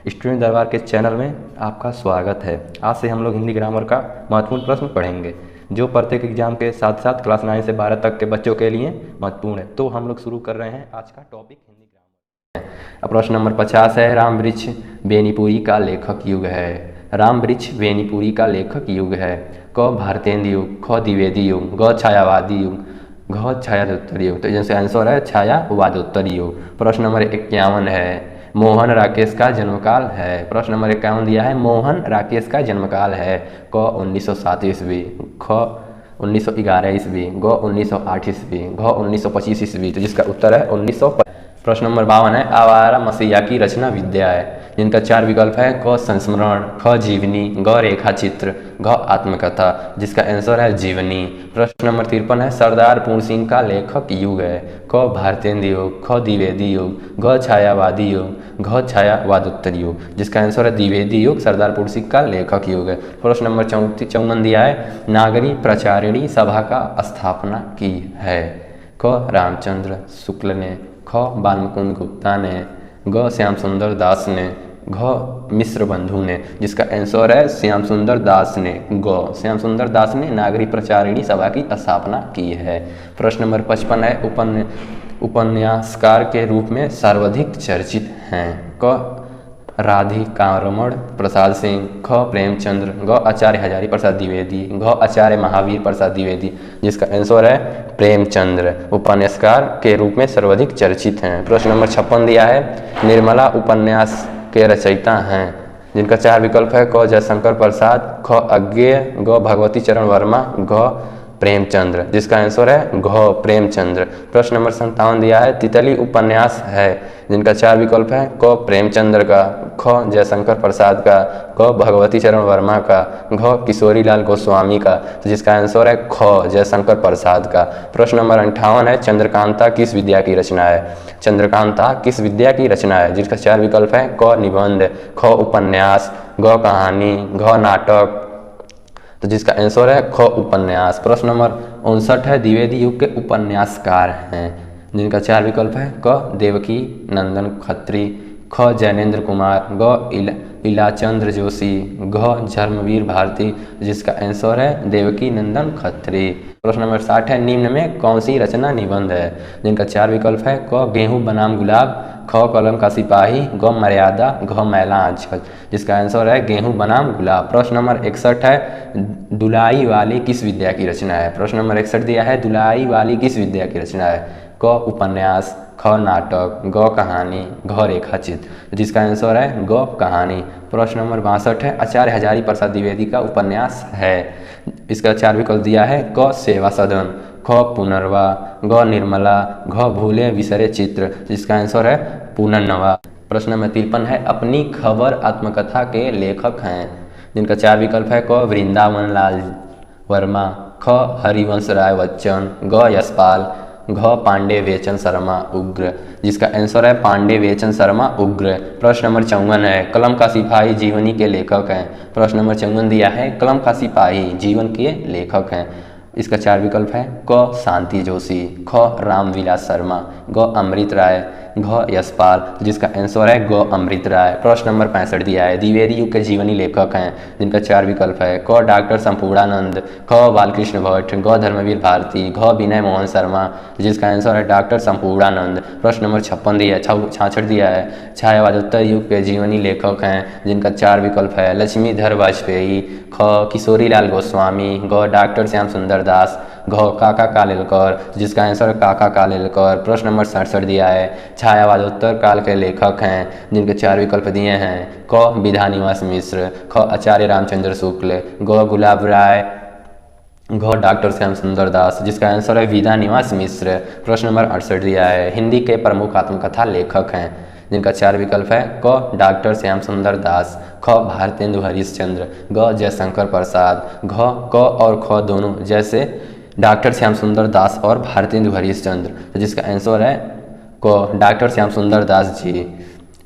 Student दरबार के channel में आपका स्वागत है। आज से हम लोग हिंदी ग्रामर का महत्वपूर्ण प्रश्न पढ़ेंगे जो प्रत्येक एग्जाम के साथ साथ क्लास 9 से 12 तक के बच्चों के लिए महत्वपूर्ण है। तो हम लोग शुरू कर रहे हैं आज का टॉपिक हिंदी ग्रामर। प्रश्न नंबर 50 है, राम वृक्ष बेनीपुरी का लेखक युग है। राम वृक्ष बेनीपुरी का लेखक युग है। क भारतेंदु युग, ख द्विवेदी युग, ग छायावादी युग, घ छायादोत्तर युग। तो जैसे आंसर है छायावादोत्तर युग। प्रश्न नंबर 51 है, मोहन राकेश का जन्मकाल है। प्रश्न नंबर 51 दिया है, मोहन राकेश का जन्मकाल है। क 1907 ईस्वी, ख 1911 ईस्वी, ग 1908 ईस्वी, घ 1925 ईस्वी। तो जिसका उत्तर है 1925। प्रश्न नंबर 52 है, आवारा मसीहा की रचना विद्या है। जिनका 4 विकल्प है, क संस्मरण, ख जीवनी, ग रेखा चित्र, घ आत्मकथा। जिसका आंसर है जीवनी। प्रश्न नंबर 53 है, सरदार पूर्ण सिंह का लेखक युग है। क भारतेंदु युग, ख द्विवेदी युग, घ छायावादी युग, घ छायावादोत्तर युग। जिसका आंसर है द्विवेदी युग सरदार पूर्ण सिंह का लेखक युग है। प्रश्न नंबर 54 दिया है, नागरी प्रचारिणी सभा का स्थापना की है। क रामचंद्र शुक्ल ने, ख बालमुकुंद गुप्ता ने, ग श्याम सुंदर दास ने, घ मिश्र बंधु ने। जिसका आंसर है श्याम सुंदर दास ने, ग श्याम सुंदर दास ने नागरी प्रचारिणी सभा की स्थापना की है। प्रश्न नंबर 55 है, उपन्यासकार के रूप में सर्वाधिक चर्चित हैं। क राधिकारमण प्रसाद सिंह, ख प्रेमचंद्र, ग आचार्य हजारी प्रसाद द्विवेदी, घ आचार्य महावीर प्रसाद द्विवेदी। जिसका आंसर है प्रेमचंद्र उपन्यासकार के रूप में सर्वाधिक चर्चित हैं। प्रश्न नंबर 56 दिया है, निर्मला उपन्यास के रचयिता हैं। जिनका 4 विकल्प है, क जयशंकर प्रसाद, ख अज्ञेय, ग भगवती चरण वर्मा, घ प्रेमचंद्र। जिसका आंसर है घ प्रेमचंद्र। प्रश्न नंबर 57 दिया है, तितली उपन्यास है। जिनका 4 विकल्प है, क प्रेमचंद्र का, ख जयशंकर प्रसाद का, क भगवती चरण वर्मा का, घ किशोरी लाल गोस्वामी का। तो जिसका आंसर है ख जयशंकर प्रसाद का। प्रश्न नंबर 58 है, चंद्रकांता किस विद्या की रचना है। चंद्रकांता किस विद्या की रचना है। जिसका 4 विकल्प है, क निबंध, ख उपन्यास, ग कहानी, घ नाटक। तो जिसका आंसर है ख उपन्यास। प्रश्न नंबर 59 है, द्विवेदी युग के उपन्यासकार हैं। जिनका 4 विकल्प है, क देवकी नंदन खत्री, ख जैनेन्द्र कुमार, ग इलाचंद्र जोशी, घ धर्मवीर भारती। जिसका आंसर है देवकी नंदन खत्री। प्रश्न नंबर 60 है, निम्न में कौन सी रचना निबंध है। जिनका 4 विकल्प है, क गेहूं बनाम गुलाब, ख कलम का सिपाही, ग मर्यादा, घ मैला आंचल। जिसका आंसर है गेहूं बनाम गुलाब। प्रश्न नंबर 61 है, दुलाई वाली किस विद्या की रचना है। प्रश्न नंबर 61 दिया है, दुलाई वाली किस विद्या की रचना है। क उपन्यास, ख नाटक, ग कहानी, घ रेखाचित्र। जिसका आंसर है ग कहानी। प्रश्न नंबर 62 है, आचार्य हजारी प्रसाद द्विवेदी का उपन्यास है। इसका 4 विकल्प दिया है, क सेवा सदन, ख पुनर्वा, ग निर्मला, घ भूले विसरे चित्र। जिसका आंसर है पुनर्नवा। प्रश्न नंबर 53 है, अपनी खबर आत्मकथा के लेखक हैं। जिनका 4 विकल्प है, क वृंदावन लाल वर्मा, ख हरिवंश राय बच्चन, ग यशपाल, घ पांडे वेचन शर्मा उग्र। जिसका आंसर है पांडे वेचन शर्मा उग्र। प्रश्न नंबर 54 है, कलम का सिपाही जीवनी के लेखक हैं। प्रश्न नंबर 54 दिया है, कलम का सिपाही जीवन के लेखक हैं। इसका 4 विकल्प है, क शांति जोशी, ख रामविलास शर्मा, ग अमृत राय, घ यशपाल। जिसका आंसर है ग अमृत राय। प्रश्न नंबर 65 दिया है, द्विवेदी युग के जीवनी लेखक हैं। जिनका 4 विकल्प है, क डॉक्टर संपूर्णानंद, ख बालकृष्ण भट्ट, घ धर्मवीर भारती, घ विनय मोहन शर्मा। जिसका आंसर है डॉक्टर संपूर्णानंद। प्रश्न नंबर 66 दिया है, छायावादोत्तर युग के जीवनी लेखक हैं। जिनका 4 विकल्प है, लक्ष्मीधर वाजपेयी, ख किशोरी लाल गोस्वामी, ग डॉक्टर श्याम सुंदर दास, घ काका कालेलकर। जिसका आंसर है काका कालेलकर। प्रश्न नंबर 67 दिया है, छायावादोत्तर काल के लेखक हैं। जिनके 4 विकल्प दिए हैं, क विधानिवास मिश्र, ख आचार्य रामचंद्र शुक्ल, ग गुलाब राय, घ डॉक्टर श्याम सुंदर दास। जिसका आंसर है विधानिवास मिश्र। प्रश्न नंबर 68 दिया है, हिंदी के प्रमुख आत्मकथा लेखक हैं। जिनका 4 विकल्प है, क डॉक्टर श्याम सुंदर दास, ख भारतेंदु हरिश्चंद्र, ग जयशंकर प्रसाद, घ क और ख दोनों जैसे डॉक्टर श्याम सुंदर दास और भारतेंदु हरिश्चंद्र। तो जिसका आंसर है क डॉक्टर श्याम सुंदर दास जी।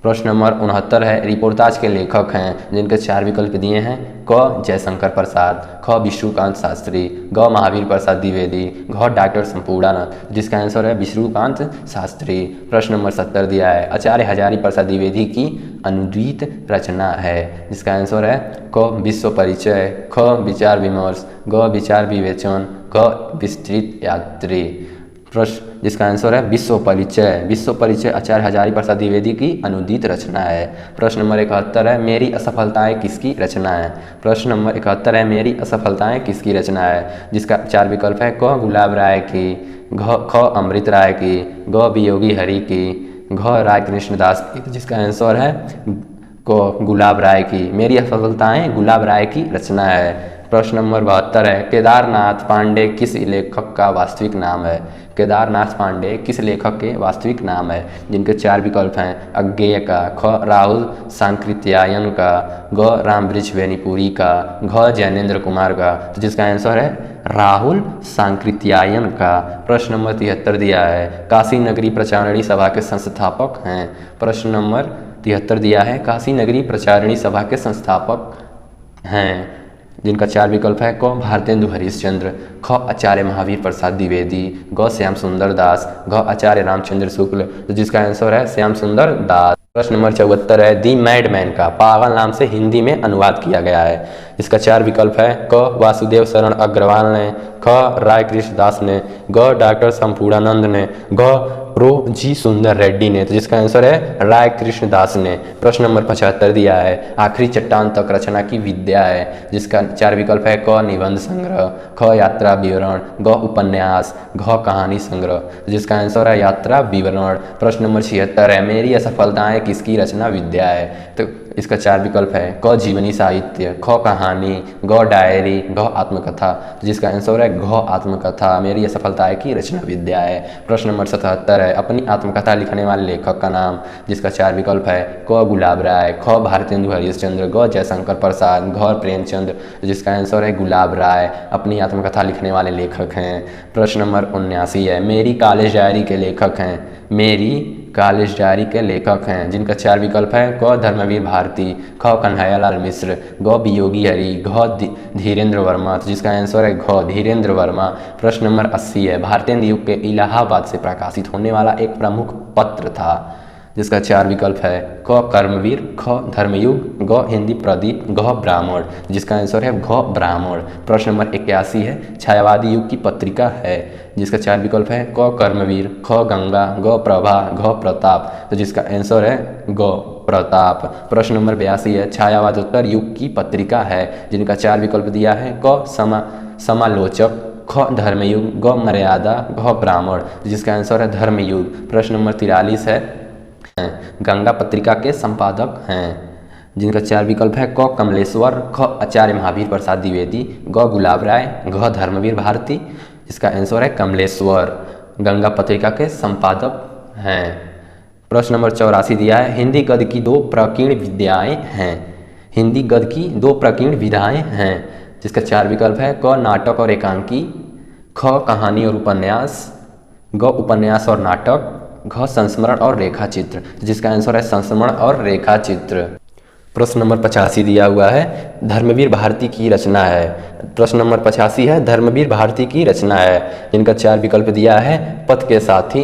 प्रश्न नंबर 69 है, रिपोर्ताज के लेखक हैं जिनके 4 विकल्प दिए हैं। क जयशंकर प्रसाद, ख विष्णुकांत शास्त्री, ग महावीर प्रसाद द्विवेदी, घ डॉक्टर संपूर्णानंद। जिसका आंसर है विष्णुकांत शास्त्री। प्रश्न नंबर 70 दिया है, आचार्य हजारी प्रसाद द्विवेदी की अनुद्वित रचना है। जिसका आंसर है क विश्व परिचय, ख विचार विमर्श, ग विचार विवेचन, ग विस्तृत यात्री। प्रश्न जिसका आंसर है विश्व परिचय। विश्व परिचय आचार्य हजारी प्रसाद द्विवेदी की अनुदित रचना है। प्रश्न नंबर 71 है, मेरी असफलताएं किसकी रचना है। प्रश्न नंबर 71 है, मेरी असफलताएं किसकी रचना है। जिसका 4 विकल्प है, क गुलाब राय की, ख अमृत राय की, ग वियोगी हरि की, घ राय कृष्णदास की। जिसका आंसर है क गुलाब राय की। मेरी असफलताएं गुलाब राय की रचना है। प्रश्न नंबर 72 है, केदारनाथ पांडे किस लेखक का वास्तविक नाम है। केदारनाथ पांडे किस लेखक के वास्तविक नाम है। जिनके 4 विकल्प हैं, अज्ञेय का, ख राहुल सांकृत्यायन का, ग रामवृक्ष बेनीपुरी का, घ जैनेन्द्र कुमार का। तो जिसका आंसर है राहुल सांकृत्यायन का। प्रश्न नंबर 73 दिया है, काशी नगरी प्रचारिणी सभा के संस्थापक हैं। प्रश्न नंबर 73 दिया है, काशी नगरी प्रचारिणी सभा के संस्थापक हैं। जिनका 4 विकल्प है, क भारतेंदु हरिश्चंद्र, ख आचार्य महावीर प्रसाद द्विवेदी, ग श्याम सुंदर दास, घ आचार्य रामचंद्र शुक्ल। तो जिसका आंसर है श्याम सुंदर दास। प्रश्न नंबर 74 है, दी मैडमैन का पागल नाम से हिंदी में अनुवाद किया गया है। इसका 4 विकल्प है, क वासुदेव शरण अग्रवाल ने, ख राय कृष्ण दास ने, ग डॉक्टर संपूर्णानंद ने, घ प्रो जी सुंदर रेड्डी ने। तो जिसका आंसर है राय कृष्ण दास ने। प्रश्न नंबर 75 दिया है, आखिरी चट्टान तक रचना की विद्या है। जिसका 4 विकल्प है, क निबंध संग्रह, ख यात्रा विवरण, ग उपन्यास, घ कहानी संग्रह। जिसका आंसर है यात्रा विवरण। प्रश्न नंबर 76 है, मेरी असफलताएं किसकी रचना विद्या है। तो इसका 4 विकल्प है, क जीवनी साहित्य, ख कहानी, ग डायरी, घ आत्मकथा। तो जिसका आंसर है घ आत्मकथा मेरी असफलताएं की रचना विद्या है। प्रश्न नंबर 77 है, अपनी आत्मकथा लिखने वाले लेखक का नाम। जिसका 4 विकल्प है, क गुलाब राय, ख भारतेंदु हरिश्चंद्र, ग जयशंकर प्रसाद, घ प्रेमचंद। तो जिसका आंसर है गुलाब राय अपनी आत्मकथा लिखने वाले लेखक हैं। प्रश्न नंबर 79 है, मेरी कॉलेज डायरी के लेखक हैं। मेरी कॉलेज डायरी के लेखक हैं। जिनका 4 विकल्प है, क धर्मवीर भारती, ख कन्हैयालाल मिश्र, ग वियोगी हरि, घ धीरेन्द्र वर्मा। तो जिसका आंसर है घ धीरेन्द्र वर्मा। प्रश्न नंबर 80 है, भारतेंदु युग के इलाहाबाद से प्रकाशित होने वाला एक प्रमुख पत्र था। जिसका 4 विकल्प है, क कर्मवीर, ख धर्मयुग, ग हिंदी प्रदीप, घ ब्राह्मण। जिसका आंसर है घ ब्राह्मण। प्रश्न नंबर 81 है, छायावादी युग की पत्रिका है। जिसका 4 विकल्प है, क कर्मवीर, ख गंगा, ग प्रभा, घ प्रताप। तो जिसका आंसर है ग प्रताप। प्रश्न नंबर 82 है, छायावादोत्तर युग की पत्रिका है। जिनका 4 विकल्प दिया है, क समालोचक, ख धर्मयुग, ग मर्यादा, घ ब्राह्मण। जिसका आंसर है धर्मयुग। प्रश्न नंबर 43 है, गंगा पत्रिका के संपादक हैं। जिनका 4 विकल्प है, क कमलेश्वर, ख आचार्य महावीर प्रसाद द्विवेदी, ग गुलाब राय, घ धर्मवीर भारती। इसका आंसर है कमलेश्वर गंगा पत्रिका के संपादक हैं। प्रश्न नंबर 84 दिया है, हिंदी गद्य की 2 प्रकीर्ण विधाएं हैं। हिंदी गद्य की 2 प्रकीर्ण विधाएं हैं। जिसका 4 विकल्प है, क नाटक और एकांकी, ख कहानी और उपन्यास, ग उपन्यास और नाटक, घ संस्मरण और रेखा चित्र। जिसका आंसर है संस्मरण और रेखा चित्र। प्रश्न नंबर 85 दिया हुआ है, धर्मवीर भारती की रचना है। प्रश्न नंबर 85 है, धर्मवीर भारती की रचना है। जिनका 4 विकल्प दिया है, पथ के साथी,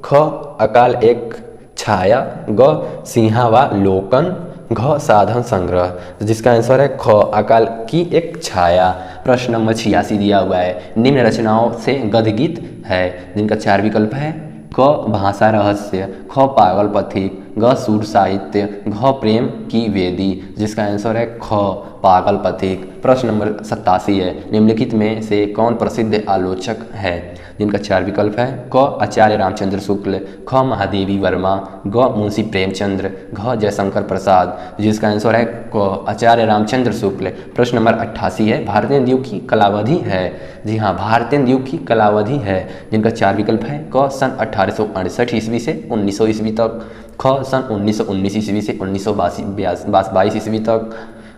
ख अकाल एक छाया, ग सिंहावलोकन, घ साधन संग्रह। जिसका आंसर है ख अकाल की एक छाया। प्रश्न नंबर 86 दिया हुआ है, निम्न रचनाओं से गद्य गीत है। जिनका 4 विकल्प है, क भाषा रहस्य, ख पागल पथिक, ग सूर साहित्य, घ प्रेम की वेदी। जिसका आंसर है ख पागल पथिक। प्रश्न नंबर 87 है, निम्नलिखित में से कौन प्रसिद्ध आलोचक है। जिनका 4 विकल्प है, क आचार्य रामचंद्र शुक्ल, ख महादेवी वर्मा, ग मुंशी प्रेमचंद्र, घ जयशंकर प्रसाद। जिसका आंसर है क आचार्य रामचंद्र शुक्ल। प्रश्न नंबर 88 है, भारतेंदु युग की कलावधि है। जी हाँ, भारतेंदु युग की कलावधि है। जिनका 4 विकल्प है, क सन 1868 ईस्वी से 1900 ईस्वी तक, ख सन 1919 ईस्वी से 1922 ईस्वी तक,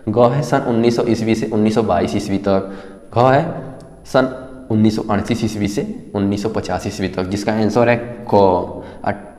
ग है सन 1900 ईस्वी से 1922 ईस्वी तक, घ है सन 1938 ईस्वी से 1950 ईस्वी तक, जिसका आंसर है क।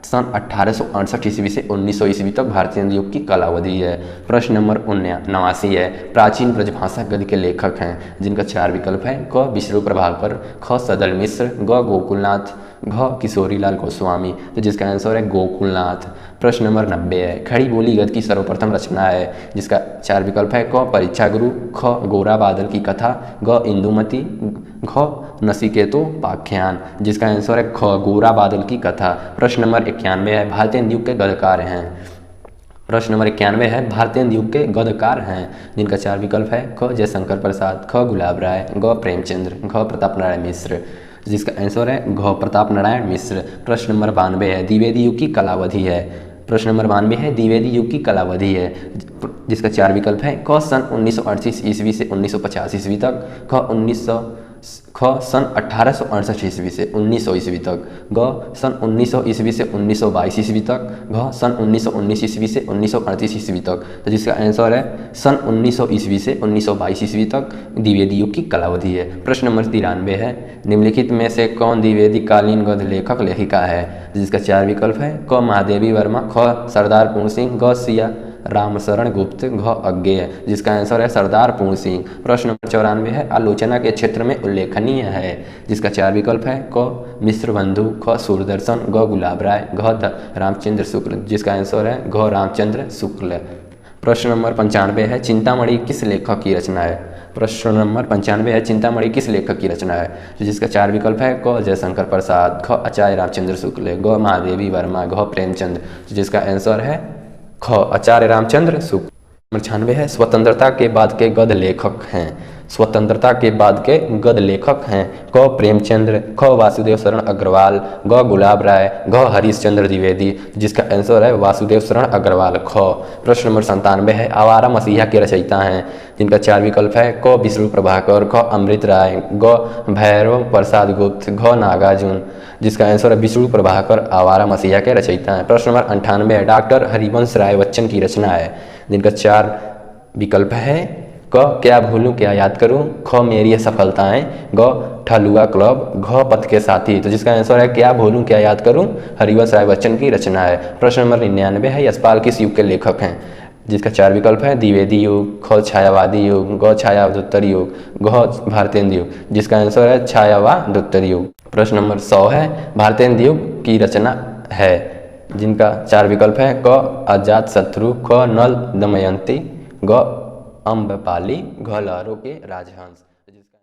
सन 1868 ईस्वी से 1900 ईस्वी तक भारतीय युग की कालावधि है। प्रश्न नंबर 89 है, प्राचीन ब्रजभाषा गद्य के लेखक हैं, जिनका 4 विकल्प है। क विष्णु प्रभाकर, ख सदल मिश्र, ग गोकुलनाथ, घ किशोरीलाल गोस्वामी, तो जिसका आंसर है गोकुलनाथ। प्रश्न नंबर 90 है, खड़ी बोली गद्य की सर्वप्रथम रचना है, जिसका 4 विकल्प है। क परीक्षा गुरु, ख गोरा बादल की कथा, ग इंदुमती, घ नचिकेतो पाख्यान, जिसका आंसर है ख गोरा बादल की कथा। प्रश्न नंबर 91 है, भारतीय युग के गद्यकार हैं। प्रश्न नंबर 91 है, भारतीय युग के गद्यकार हैं, जिनका 4 विकल्प है। ख जयशंकर प्रसाद, ख गुलाब राय, ग प्रेमचंद्र, घ प्रताप नारायण मिश्र, जिसका आंसर है घ प्रताप नारायण मिश्र। प्रश्न नंबर 92 है, द्विवेदी युग की कालावधि है। प्रश्न नंबर 92 है, द्विवेदी युग की कालावधि है, जिसका 4 विकल्प है। क सन 1938 ईस्वी से 1950 ईस्वी तक, ख सन 1868 ईस्वी से 1900 ईस्वी तक, ग सन 1900 ईस्वी से 1922 ईस्वी तक, घ सन 1919 ईस्वी से 1938 ईस्वी तक, तो जिसका आंसर है सन 1900 ईस्वी से 1922 ईस्वी तक द्विवेदी युग की कालावधि है। प्रश्न नंबर 93 है, निम्नलिखित में से कौन द्विवेदी कालीन गद्य लेखक लेखिका है, जिसका 4 विकल्प है। क महादेवी वर्मा, ख सरदार पूर्ण सिंह, ग सिया रामशरण गुप्त, घ अज्ञेय, जिसका आंसर है सरदार पूर्ण सिंह। प्रश्न नंबर 94 है, आलोचना के क्षेत्र में उल्लेखनीय है, जिसका 4 विकल्प है। क मिश्र बंधु, ख सूरदर्शन, ग गुलाब राय, घ रामचंद्र शुक्ल, जिसका आंसर है घ रामचंद्र शुक्ल। प्रश्न नंबर 95 है, चिंतामणि किस लेखक की रचना है। प्रश्न नंबर 95 है, चिंतामणि किस लेखक की रचना है, जिसका 4 विकल्प है। क जयशंकर प्रसाद, ख आचार्य रामचंद्र शुक्ल, ग महादेवी वर्मा, घ प्रेमचंद, जिसका आंसर है ख आचार्य रामचंद्र शुक्ल। नंबर 96 है, स्वतंत्रता के बाद के गद्य लेखक हैं। स्वतंत्रता के बाद के गद्य लेखक हैं। क प्रेमचंद्र, ख वासुदेव शरण अग्रवाल, ग गुलाब राय, घ हरीश चंद्र द्विवेदी, जिसका आंसर है वासुदेव शरण अग्रवाल, ख। प्रश्न नंबर 97 है, आवारा मसीहा के रचयिता हैं, जिनका 4 विकल्प है। क विष्णु प्रभाकर, ख अमृत राय, ग भैरव प्रसाद गुप्त, घ नागार्जुन, जिसका आंसर है विष्णु प्रभाकर आवारा मसीहा के रचयिता हैं। प्रश्न नंबर 98 है, डॉक्टर हरिवंश राय बच्चन की रचना है, जिनका 4 विकल्प है। क क्या भूलूं क्या याद करूं, ख मेरी ये सफलताएं, ग ठलुआ क्लब, घ पथ के साथी, तो जिसका आंसर है क्या भूलूं क्या याद करूं, हरिवंश राय बच्चन की रचना है। प्रश्न नंबर 99 है, यशपाल किस युग के लेखक हैं, जिसका 4 विकल्प है। द्विवेदी युग, ख छायावादी युग, ग छायादुत्तर युग, घ भारतेंदु युग, जिसका आंसर है छायावादुत्तर युग। प्रश्न नंबर 100 है, भारतेंदु युग की रचना है, जिनका 4 विकल्प है। क अजात शत्रु, ख नल दमयंती, ग अम्बपाली, घ लहरों के राजहंस।